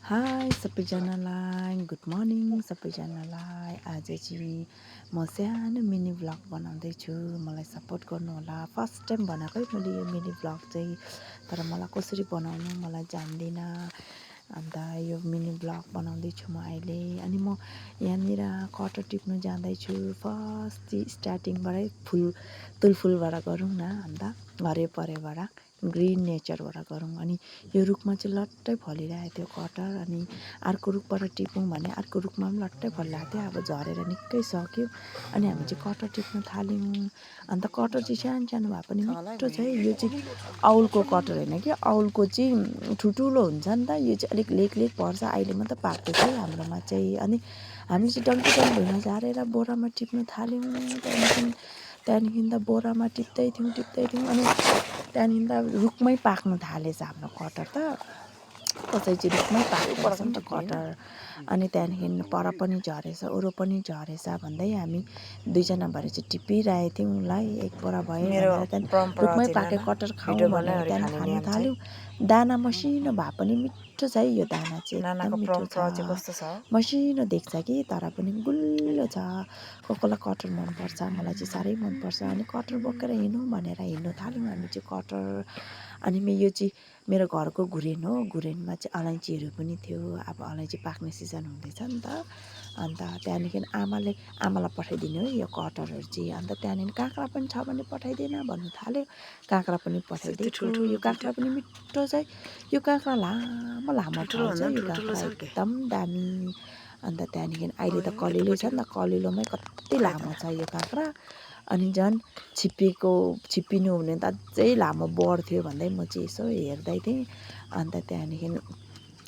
High सबैजनालाई good morning सबैजनालाई। आज चाहिँ म सानो मिनी भ्लग बनाउँदैछु। मलाई सपोर्ट गर्नुहोला। फर्स्ट टाइम बनाएको है मैले यो मिनी भ्लग चाहिँ, तर मलाई कसरी बनाउनु मलाई जान्दिनँ। अन्त यो मिनी भ्लग बनाउँदैछु म अहिले। अनि म यहाँनिर कटर टिप्नु जाँदैछु। फर्स्ट चाहिँ स्टार्टिङबाटै तुलफुलबाट गरौँ न। अन्त हरियोपरियोबाट ग्रिन नेचरबाट गरौँ। अनि यो रुखमा चाहिँ लट्टै फलिरहेको थियो कटर। अनि अर्को रुखबाट टिपौँ भने अर्को रुखमा पनि लट्टै फलिरहेको थियो। अब झरेर निकै सक्यो। अनि हामी चाहिँ कटर टिप्न थाल्यौँ। अन्त कटर चाहिँ सानो सानो भए पनि मिठो छ है। यो चाहिँ औलको कटर होइन कि, औलको चाहिँ ठुल्ठुलो हुन्छ नि त। यो चाहिँ अलिक लेक लेक पर्छ। अहिले मात्रै पाक्दैछ है हाम्रोमा चाहिँ। अनि हामी चाहिँ डल्टो भुइँमा झारेर बोरामा टिप्नु थाल्यौँ। त्यहाँदेखि त बोरामा टिप्दै थियौँ। अनि त्यहाँदेखि त रुखमै पाक्नु थालेछ हाम्रो कटर त। कसै चाहिँ रुखमै पाक्दो रहेछ नि त कटर। अनि त्यहाँदेखि पर पनि झरेछ वरो पनि झरेछ भन्दै हामी दुईजना भएर चाहिँ टिपिरहेको थियौँ। ल एक बोरा भयो भनेर त्यहाँदेखि रुखमै पाके कटर खाउँ भनेर त्यहाँदेखि खानु थाल्यौँ। दाना मसिनो भए पनि मिठो छ है यो दाना चाहिँ एकदम मिठो छ। मसिनो देख्छ कि तर पनि गुलियो छ। कसलाई कटर मनपर्छ, मलाई चाहिँ साह्रै मनपर्छ। अनि कटर बोकेर हिँडौँ भनेर हिँड्नु थाल्यौँ हामी चाहिँ कटर। अनि यो चाहिँ मेरो घरको घुरेन हो। घुरेनमा चाहिँ अलैँचीहरू पनि थियो। अब अलैँची पाक्ने सिजन हुँदैछ नि त। अन्त त्यहाँदेखि आमालाई पठाइदिनु है यो कटरहरू चाहिँ। अन्त त्यहाँदेखि काँक्रा पनि छ भने पठाइदेन भन्नु थाल्यो। काँक्रा पनि पठाइदिएको। यो काँक्रा पनि मिठो छ है। यो काँक्रा लामो लामो फल्छ यो काँक्रा एकदम दामी। अन्त त्यहाँदेखि अहिले त कलिलो छ नि त, कलिलोमै कति लामो छ यो काँक्रा। अनि झन् छिप्पिनु हुने त अझै लामो बढ्थ्यो भन्दै म चाहिँ यसो हेर्दै थिएँ। अन्त त्यहाँदेखि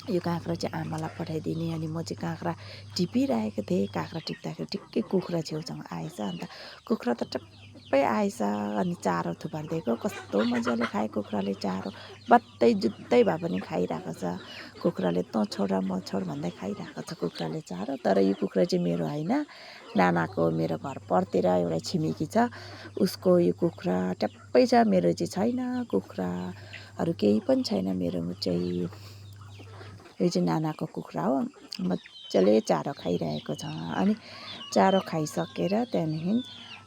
यो काँक्रा चाहिँ आमालाई पठाइदिने। अनि म चाहिँ काँक्रा टिपिरहेको थिएँ। काँक्रा टिप्दाखेरि ठिक्कै कुखुरा छेउछाउ आएछ। अन्त कुखुरा त टप्पै आएछ। अनि चारो थुपारिदिएको। कस्तो मजाले खायो कुखुराले चारो। बत्तै जुत्तै भए पनि खाइरहेको छ कुखुराले। तँ छोड म छोड भन्दै खाइरहेको छ कुखुराले चारो। तर यो कुखुरा चाहिँ मेरो होइन, नानाको। मेरो घर परतिर एउटा छिमेकी छ उसको यो कुखुरा ट्याप्पै छ। मेरो चाहिँ छैन कुखुराहरू केही पनि छैन मेरो चाहिँ। यो चाहिँ नानाको कुखुरा हो। मजाले चारो खाइरहेको छ। अनि चारो खाइसकेर त्यहाँदेखि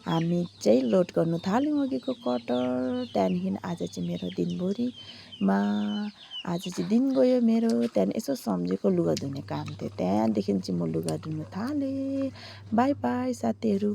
हामी चाहिँ लोड गर्नु थाल्यौँ अघिको कटर। त्यहाँदेखि आज चाहिँ मेरो दिनभरिमा आज चाहिँ दिन गयो मेरो। त्यहाँदेखि यसो सम्झेको लुगा धुने काम थियो। त्यहाँदेखि चाहिँ म लुगा धुनु थालेँ। बाई बाई साथीहरू।